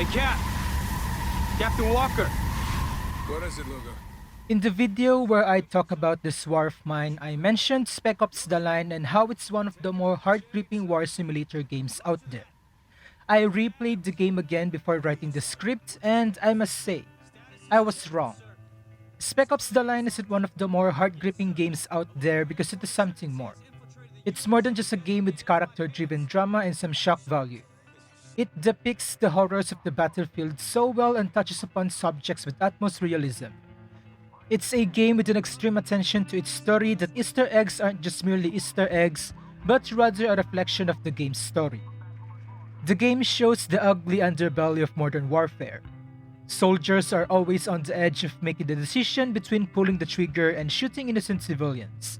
Hey, Cap! Captain Walker! What is it, Lugo? In the video where I talk about this war of mine, I mentioned Spec Ops The Line and how it's one of the more heart-gripping war simulator games out there. I replayed the game again before writing the script, and I must say, I was wrong. Spec Ops The Line isn't one of the more heart-gripping games out there because it is something more. It's more than just a game with character-driven drama and some shock value. It depicts the horrors of the battlefield so well and touches upon subjects with utmost realism. It's a game with an extreme attention to its story that Easter eggs aren't just merely Easter eggs, but rather a reflection of the game's story. The game shows the ugly underbelly of modern warfare. Soldiers are always on the edge of making the decision between pulling the trigger and shooting innocent civilians.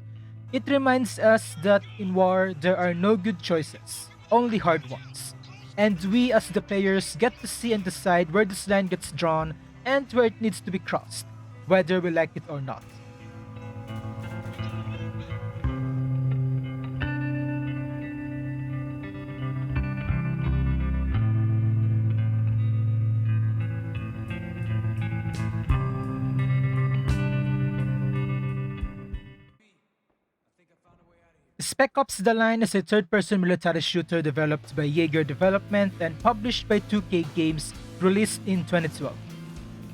It reminds us that in war, there are no good choices, only hard ones. And we as the players get to see and decide where this line gets drawn and where it needs to be crossed, whether we like it or not. Spec Ops The Line is a third-person military shooter developed by Yager Development and published by 2K Games, released in 2012.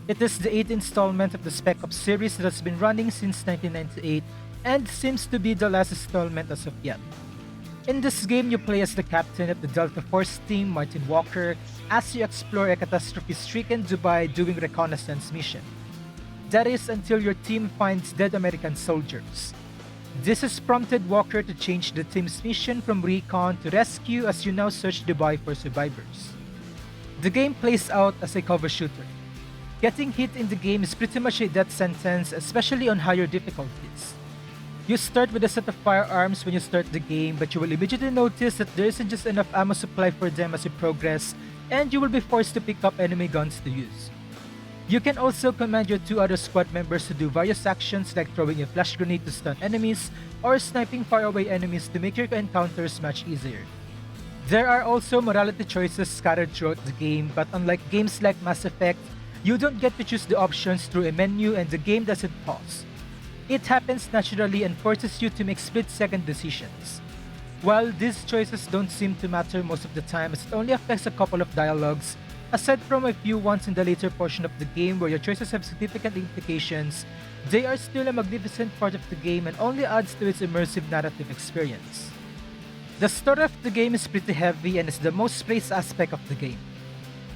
It is the 8th installment of the Spec Ops series that has been running since 1998 and seems to be the last installment as of yet. In this game, you play as the captain of the Delta Force team, Martin Walker, as you explore a catastrophe-stricken Dubai doing reconnaissance mission. That is until your team finds dead American soldiers. This has prompted Walker to change the team's mission from recon to rescue as you now search Dubai for survivors. The game plays out as a cover shooter. Getting hit in the game is pretty much a death sentence, especially on higher difficulties. You start with a set of firearms when you start the game, but you will immediately notice that there isn't just enough ammo supply for them as you progress, and you will be forced to pick up enemy guns to use. You can also command your two other squad members to do various actions like throwing a flash grenade to stun enemies or sniping faraway enemies to make your encounters much easier. There are also morality choices scattered throughout the game, but unlike games like Mass Effect, you don't get to choose the options through a menu and the game doesn't pause. It happens naturally and forces you to make split-second decisions. While these choices don't seem to matter most of the time as it only affects a couple of dialogues, aside from a few ones in the later portion of the game where your choices have significant implications, they are still a magnificent part of the game and only adds to its immersive narrative experience. The story of the game is pretty heavy and is the most praised aspect of the game.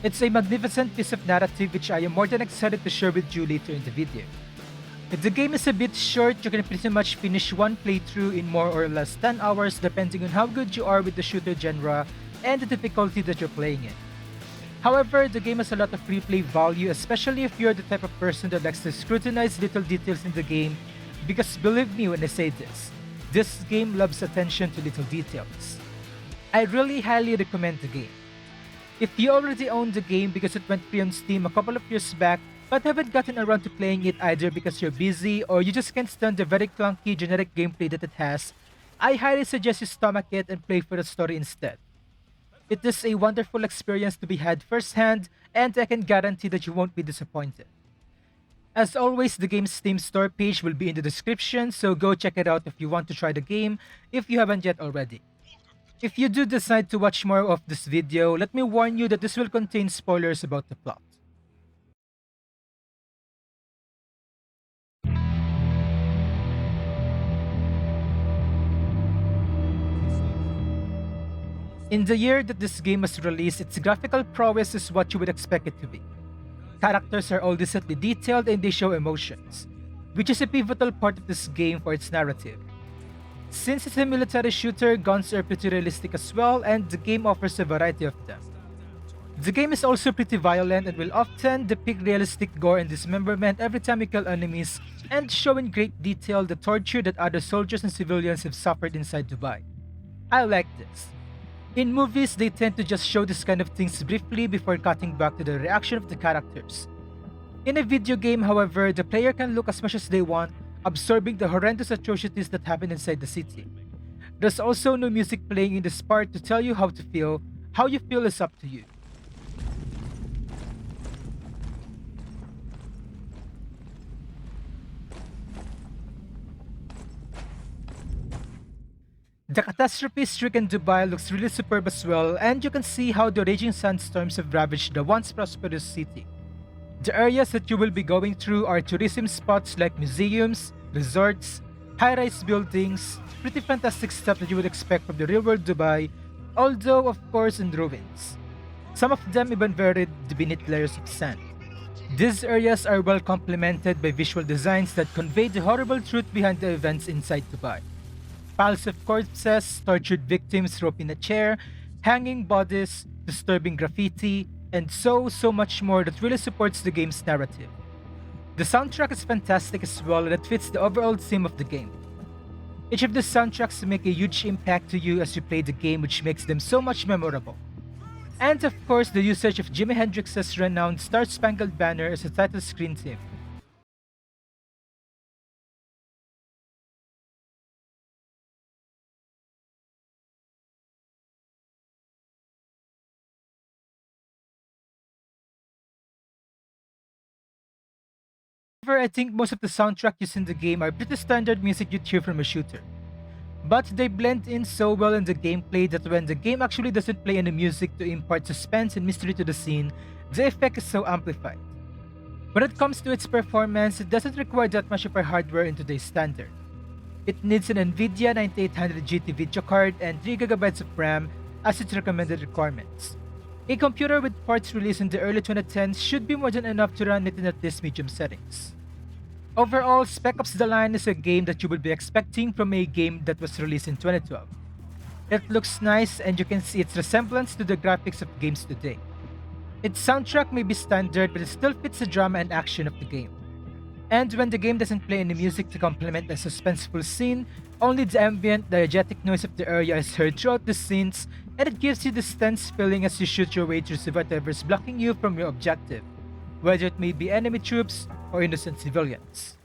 It's a magnificent piece of narrative which I am more than excited to share with you later in the video. If the game is a bit short, you can pretty much finish one playthrough in more or less 10 hours depending on how good you are with the shooter genre and the difficulty that you're playing in. However, the game has a lot of replay value, especially if you're the type of person that likes to scrutinize little details in the game, because believe me when I say this game loves attention to little details. I really highly recommend the game. If you already own the game because it went free on Steam a couple of years back, but haven't gotten around to playing it either because you're busy or you just can't stand the very clunky generic gameplay that it has, I highly suggest you stomach it and play for the story instead. It is a wonderful experience to be had firsthand, and I can guarantee that you won't be disappointed. As always, the game's Steam store page will be in the description, so go check it out if you want to try the game if you haven't yet already. If you do decide to watch more of this video, let me warn you that this will contain spoilers about the plot. In the year that this game was released, its graphical prowess is what you would expect it to be. Characters are all decently detailed and they show emotions, which is a pivotal part of this game for its narrative. Since it's a military shooter, guns are pretty realistic as well, and the game offers a variety of them. The game is also pretty violent and will often depict realistic gore and dismemberment every time you kill enemies, and show in great detail the torture that other soldiers and civilians have suffered inside Dubai. I like this. In movies, they tend to just show this kind of things briefly before cutting back to the reaction of the characters. In a video game, however, the player can look as much as they want, absorbing the horrendous atrocities that happen inside the city. There's also no music playing in this part to tell you how to feel. How you feel is up to you. The catastrophe-stricken Dubai looks really superb as well, and you can see how the raging sandstorms have ravaged the once prosperous city. The areas that you will be going through are tourism spots like museums, resorts, high-rise buildings, pretty fantastic stuff that you would expect from the real-world Dubai, although of course in ruins. Some of them even buried beneath layers of sand. These areas are well complemented by visual designs that convey the horrible truth behind the events inside Dubai. Piles of corpses, tortured victims roped in a chair, hanging bodies, disturbing graffiti, and so much more that really supports the game's narrative. The soundtrack is fantastic as well, and it fits the overall theme of the game. Each of the soundtracks make a huge impact to you as you play the game, which makes them so much memorable. And of course, the usage of Jimi Hendrix's renowned Star Spangled Banner as a title screen theme. However, I think most of the soundtrack used in the game are pretty standard music you'd hear from a shooter. But they blend in so well in the gameplay that when the game actually doesn't play any music to impart suspense and mystery to the scene, the effect is so amplified. When it comes to its performance, it doesn't require that much of a hardware in today's standard. It needs an Nvidia 9800 GT video card and 3GB of RAM as its recommended requirements. A computer with parts released in the early 2010s should be more than enough to run it in at least medium settings. Overall, Spec Ops: The Line is a game that you would be expecting from a game that was released in 2012. It looks nice and you can see its resemblance to the graphics of games today. Its soundtrack may be standard, but it still fits the drama and action of the game. And when the game doesn't play any music to complement a suspenseful scene, only the ambient, diegetic noise of the area is heard throughout the scenes, and it gives you this tense feeling as you shoot your way through whatever's blocking you from your objective, whether it may be enemy troops or innocent civilians.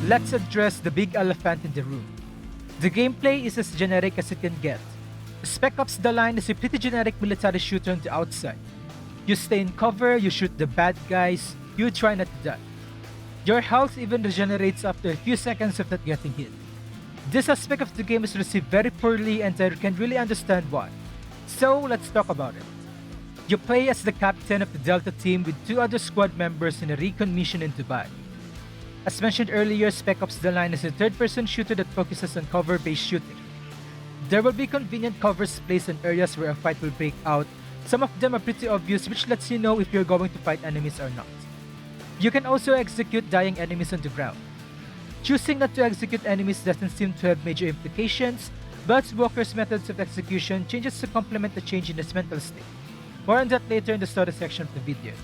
Let's address the big elephant in the room. The gameplay is as generic as it can get. Spec Ops: The Line is a pretty generic military shooter on the outside. You stay in cover, you shoot the bad guys, you try not to die. Your health even regenerates after a few seconds of not getting hit. This aspect of the game is received very poorly and I can really understand why. So let's talk about it. You play as the captain of the Delta team with two other squad members in a recon mission in Dubai. As mentioned earlier, Spec Ops: The Line is a third-person shooter that focuses on cover-based shooting. There will be convenient covers placed in areas where a fight will break out. Some of them are pretty obvious, which lets you know if you're going to fight enemies or not. You can also execute dying enemies on the ground. Choosing not to execute enemies doesn't seem to have major implications, but Walker's methods of execution changes to complement the change in his mental state. More on that later in the story section of the video.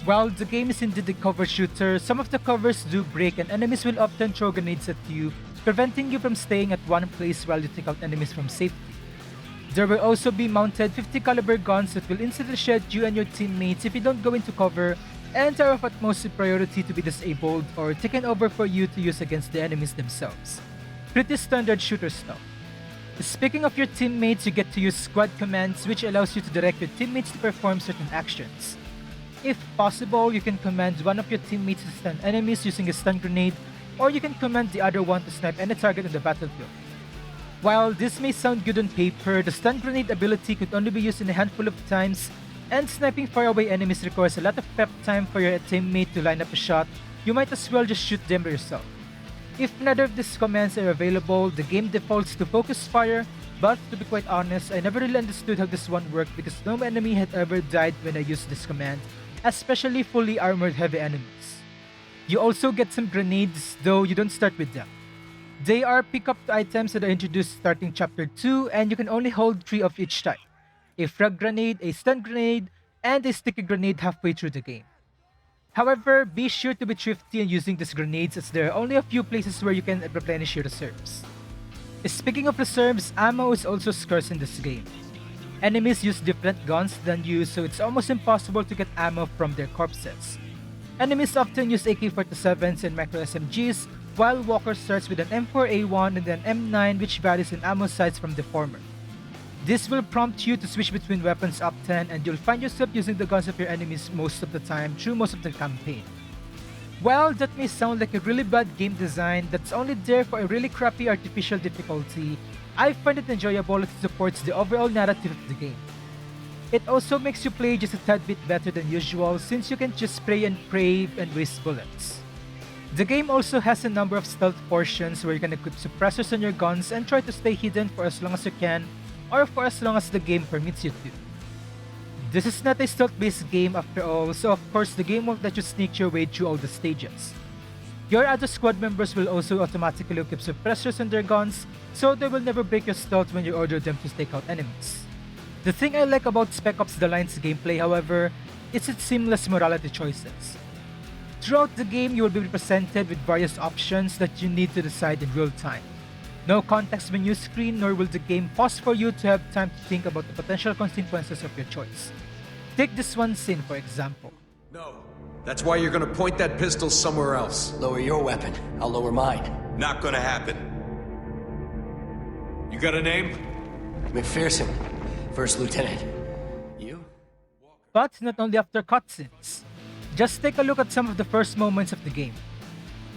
While the game is indeed a cover shooter, some of the covers do break and enemies will often throw grenades at you, preventing you from staying at one place while you take out enemies from safety. There will also be mounted 50 caliber guns that will instantly shed you and your teammates if you don't go into cover, and are of utmost priority to be disabled or taken over for you to use against the enemies themselves. Pretty standard shooter stuff. Speaking of your teammates, you get to use squad commands, which allows you to direct your teammates to perform certain actions. If possible, you can command one of your teammates to stun enemies using a stun grenade, or you can command the other one to snipe any target on the battlefield. While this may sound good on paper, the stun grenade ability could only be used in a handful of times, and sniping faraway enemies requires a lot of prep time for your teammate to line up a shot. You might as well just shoot them yourself. If neither of these commands are available, the game defaults to focus fire, but to be quite honest, I never really understood how this one worked because no enemy had ever died when I used this command, especially fully armored heavy enemies. You also get some grenades, though you don't start with them. They are pick-up items that are introduced starting Chapter 2, and you can only hold 3 of each type: a frag grenade, a stun grenade, and a sticky grenade halfway through the game. However, be sure to be thrifty in using these grenades as there are only a few places where you can replenish your reserves. Speaking of reserves, ammo is also scarce in this game. Enemies use different guns than you, so it's almost impossible to get ammo from their corpses. Enemies often use AK-47s and micro SMGs, while Walker starts with an M4A1 and an M9, which varies in ammo size from the former. This will prompt you to switch between weapons often, and you'll find yourself using the guns of your enemies most of the time through most of the campaign. While that may sound like a really bad game design that's only there for a really crappy artificial difficulty, I find it enjoyable as it supports the overall narrative of the game. It also makes you play just a tad bit better than usual since you can just spray and pray and waste bullets. The game also has a number of stealth portions where you can equip suppressors on your guns and try to stay hidden for as long as you can, or for as long as the game permits you to. This is not a stealth-based game after all, so of course the game won't let you sneak your way through all the stages. Your other squad members will also automatically equip suppressors on their guns, so they will never break your stealth when you order them to take out enemies. The thing I like about Spec Ops The Line's gameplay, however, is its seamless morality choices. Throughout the game, you will be presented with various options that you need to decide in real time. No context menu screen, nor will the game pause for you to have time to think about the potential consequences of your choice. Take this one scene for example. No. That's why you're gonna point that pistol somewhere else. Lower your weapon. I'll lower mine. Not gonna happen. You got a name? McPherson, First Lieutenant. You? But not only after cutscenes. Just take a look at some of the first moments of the game.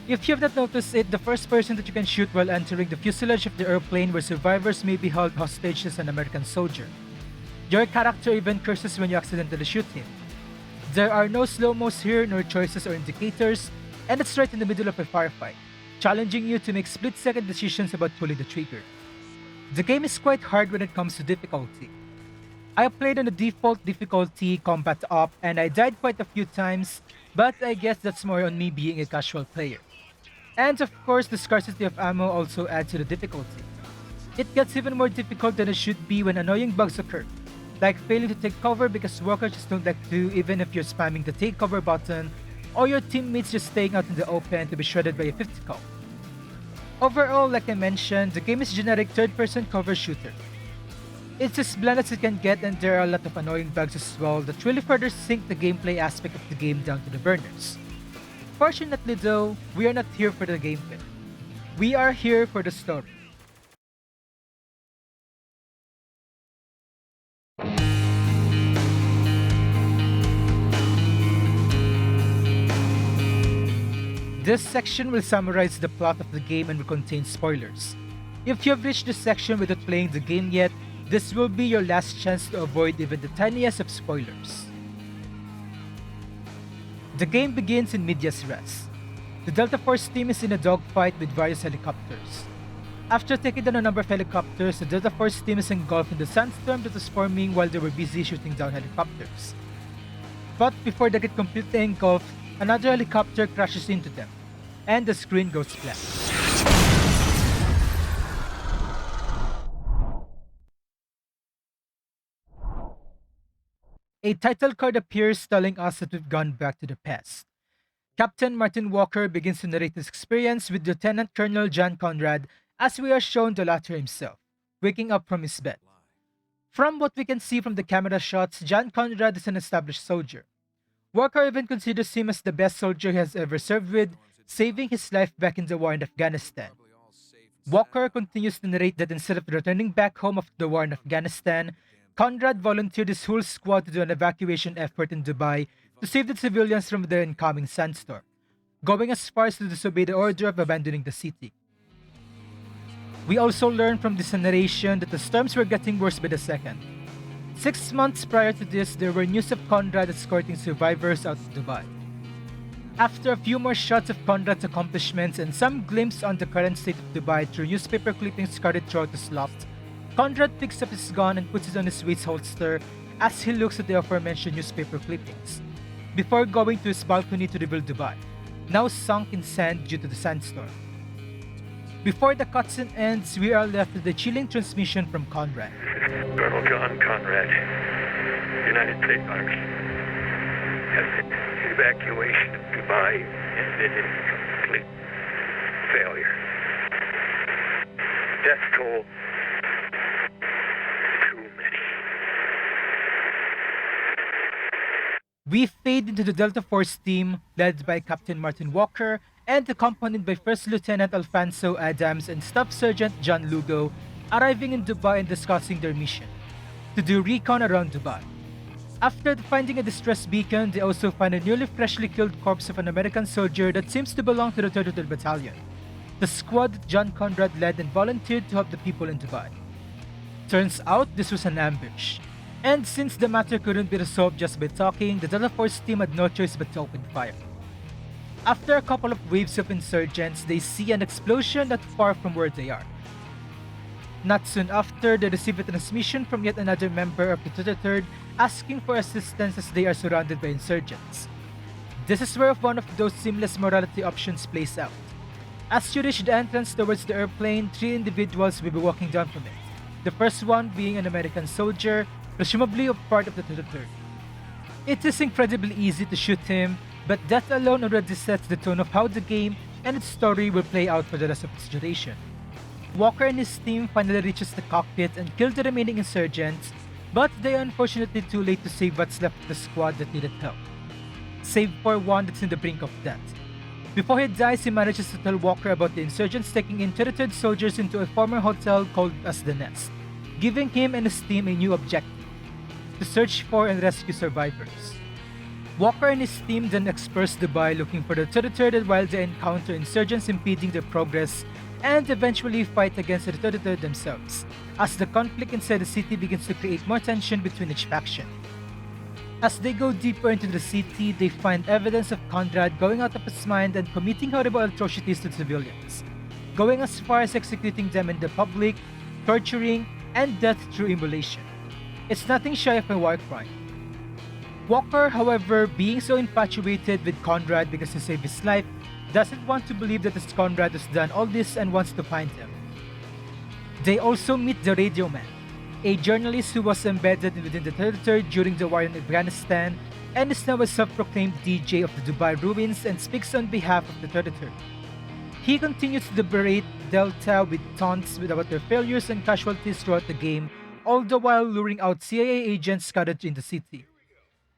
If you have not noticed it, the first person that you can shoot while entering the fuselage of the airplane where survivors may be held hostage is an American soldier. Your character even curses when you accidentally shoot him. There are no slow-mos here, nor choices or indicators, and it's right in the middle of a firefight, challenging you to make split-second decisions about pulling the trigger. The game is quite hard when it comes to difficulty. I played on the default difficulty, Combat Op, and I died quite a few times, but I guess that's more on me being a casual player. And of course, the scarcity of ammo also adds to the difficulty. It gets even more difficult than it should be when annoying bugs occur, like failing to take cover because walkers just don't like to even if you're spamming the take cover button, or your teammates just staying out in the open to be shredded by a 50 cal. Overall, like I mentioned, the game is a generic third-person cover shooter. It's as bland as it can get, and there are a lot of annoying bugs as well that really further sink the gameplay aspect of the game down to the burners. Fortunately though, we are not here for the gameplay. We are here for the story. This section will summarize the plot of the game and will contain spoilers. If you have reached this section without playing the game yet, this will be your last chance to avoid even the tiniest of spoilers. The game begins in medias res. The Delta Force team is in a dogfight with various helicopters. After taking down a number of helicopters, the Delta Force team is engulfed in the sandstorm that was forming while they were busy shooting down helicopters. But before they get completely engulfed, another helicopter crashes into them, and the screen goes black. A title card appears telling us that we've gone back to the past. Captain Martin Walker begins to narrate his experience with Lieutenant Colonel John Conrad as we are shown the latter himself, waking up from his bed. From what we can see from the camera shots, John Conrad is an established soldier. Walker even considers him as the best soldier he has ever served with, saving his life back in the war in Afghanistan. Walker continues to narrate that instead of returning back home after the war in Afghanistan, Conrad volunteered his whole squad to do an evacuation effort in Dubai to save the civilians from the incoming sandstorm, going as far as to disobey the order of abandoning the city. We also learn from this narration that the storms were getting worse by the second. 6 months prior to this, there were news of Conrad escorting survivors out of Dubai. After a few more shots of Conrad's accomplishments and some glimpse on the current state of Dubai through newspaper clippings scattered throughout his loft, Conrad picks up his gun and puts it on his waist holster as he looks at the aforementioned newspaper clippings, before going to his balcony to reveal Dubai, now sunk in sand due to the sandstorm. Before the cutscene ends, we are left with a chilling transmission from Conrad. Colonel John Conrad, United States Army, has the evacuation of Dubai ended in complete failure. Death toll, too many. We fade into the Delta Force team, led by Captain Martin Walker, and accompanied by First Lieutenant Alfonso Adams and Staff Sergeant John Lugo, arriving in Dubai and discussing their mission. to do recon around Dubai. After finding a distress beacon, they also find a nearly freshly killed corpse of an American soldier that seems to belong to the 33rd Battalion, the squad that John Conrad led and volunteered to help the people in Dubai. Turns out this was an ambush, and since the matter couldn't be resolved just by talking, the Delta Force team had no choice but to open fire. After a couple of waves of insurgents, they see an explosion not far from where they are. Not soon after, they receive a transmission from yet another member of the 33rd asking for assistance as they are surrounded by insurgents. This is where one of those seamless morality options plays out. As you reach the entrance towards the airplane, 3 individuals will be walking down from it. The first one being an American soldier, presumably a part of the 33rd. It is incredibly easy to shoot him, but that alone already sets the tone of how the game and its story will play out for the rest of its duration. Walker and his team finally reaches the cockpit and kill the remaining insurgents, but they are unfortunately too late to save what's left of the squad that needed help. Save for one that's in the brink of death. Before he dies, he manages to tell Walker about the insurgents taking in 33rd soldiers into a former hotel called as the Nest, giving him and his team a new objective: to search for and rescue survivors. Walker and his team then explores Dubai looking for the 33rd while they encounter insurgents impeding their progress and eventually fight against the 33rd themselves, as the conflict inside the city begins to create more tension between each faction. As they go deeper into the city, they find evidence of Conrad going out of his mind and committing horrible atrocities to civilians, going as far as executing them in the public, torturing, and death through immolation. It's nothing shy of a war crime. Walker, however, being so infatuated with Conrad because he saved his life, doesn't want to believe that it's Conrad who's done all this and wants to find him. They also meet the Radio Man, a journalist who was embedded within the 33rd during the war in Afghanistan and is now a self-proclaimed DJ of the Dubai ruins and speaks on behalf of the 33rd. He continues to berate Delta with taunts about their failures and casualties throughout the game, all the while luring out CIA agents scattered in the city.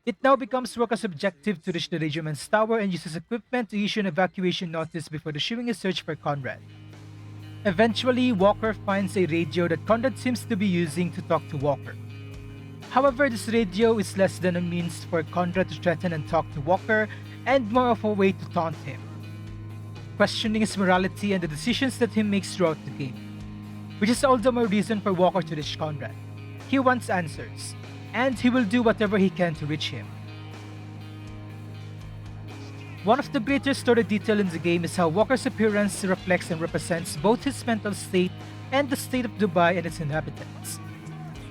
It now becomes Walker's objective to reach the Radio Man's tower and use his equipment to issue an evacuation notice before issuing a search for Conrad. Eventually, Walker finds a radio that Conrad seems to be using to talk to Walker. However, this radio is less than a means for Conrad to threaten and talk to Walker, and more of a way to taunt him, questioning his morality and the decisions that he makes throughout the game, which is all the more reason for Walker to reach Conrad. He wants answers, and he will do whatever he can to reach him. One of the greatest story detail in the game is how Walker's appearance reflects and represents both his mental state and the state of Dubai and its inhabitants.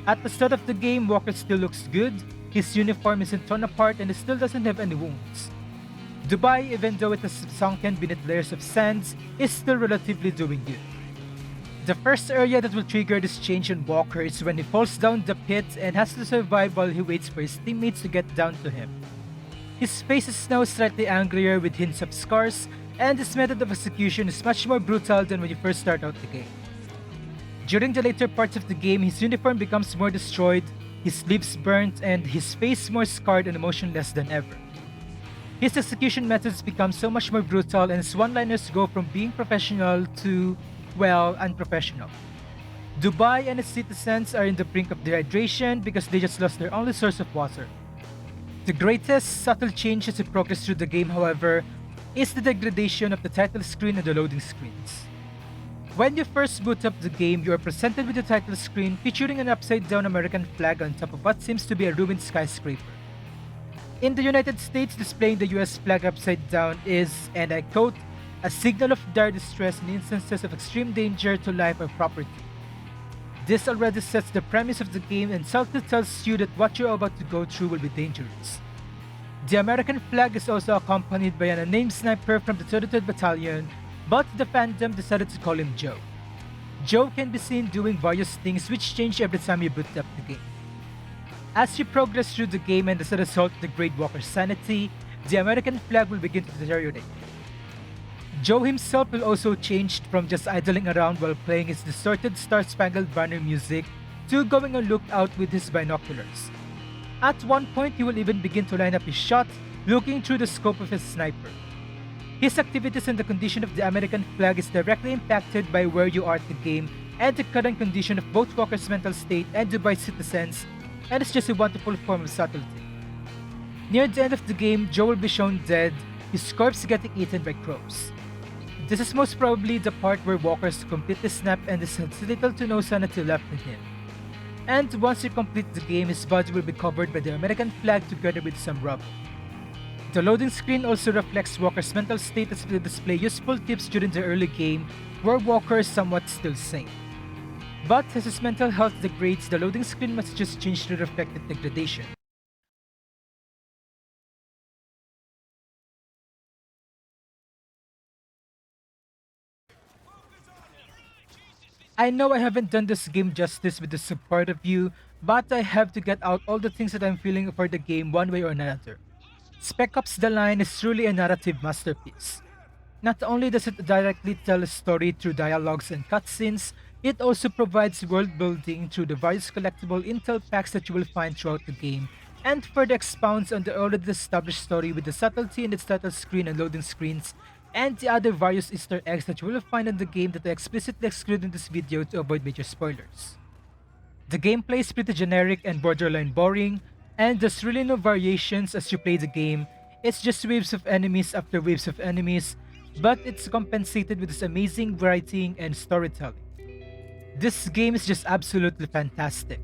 At the start of the game, Walker still looks good, his uniform isn't torn apart and he still doesn't have any wounds. Dubai, even though it has sunken beneath layers of sands, is still relatively doing good. The first area that will trigger this change in Walker is when he falls down the pit and has to survive while he waits for his teammates to get down to him. His face is now slightly angrier with hints of scars, and his method of execution is much more brutal than when you first start out the game. During the later parts of the game, his uniform becomes more destroyed, his sleeves burnt, and his face more scarred and emotionless than ever. His execution methods become so much more brutal and his one-liners go from being professional to, well, unprofessional. Dubai and its citizens are in the brink of dehydration because they just lost their only source of water. The greatest subtle change as you progress through the game, however, is the degradation of the title screen and the loading screens. When you first boot up the game, you are presented with the title screen featuring an upside-down American flag on top of what seems to be a ruined skyscraper. In the United States, displaying the US flag upside down is, and I quote, a signal of dire distress in instances of extreme danger to life or property. This already sets the premise of the game and subtly tells you that what you're about to go through will be dangerous. The American flag is also accompanied by an unnamed sniper from the 33rd Battalion, but the fandom decided to call him Joe. Joe can be seen doing various things which change every time you boot up the game. As you progress through the game and as a result degrade Walker's sanity, the American flag will begin to deteriorate. Joe himself will also change from just idling around while playing his distorted Star-Spangled Banner music to going on lookout with his binoculars. At one point, he will even begin to line up his shot, looking through the scope of his sniper. His activities and the condition of the American flag is directly impacted by where you are at the game and the current condition of both Walker's mental state and Dubai's citizens and it's just a wonderful form of subtlety. Near the end of the game, Joe will be shown dead, his corpse getting eaten by crows. This is most probably the part where walkers completely snap and has little to no sanity left in him. And once you complete the game, his body will be covered by the American flag together with some rubble. The loading screen also reflects Walker's mental state as it will display useful tips during the early game where Walker is somewhat still sane. But as his mental health degrades, the loading screen messages change to reflect the degradation. I know I haven't done this game justice with the support of you, but I have to get out all the things that I'm feeling for the game one way or another. Spec Ops: The Line is truly a narrative masterpiece. Not only does it directly tell a story through dialogues and cutscenes, it also provides world building through the various collectible intel packs that you will find throughout the game, and further expounds on the already established story with the subtlety in its title screen and loading screens, and the other various Easter eggs that you will find in the game that I explicitly exclude in this video to avoid major spoilers. The gameplay is pretty generic and borderline boring, and there's really no variations as you play the game. It's just waves of enemies after waves of enemies, but it's compensated with this amazing writing and storytelling. This game is just absolutely fantastic.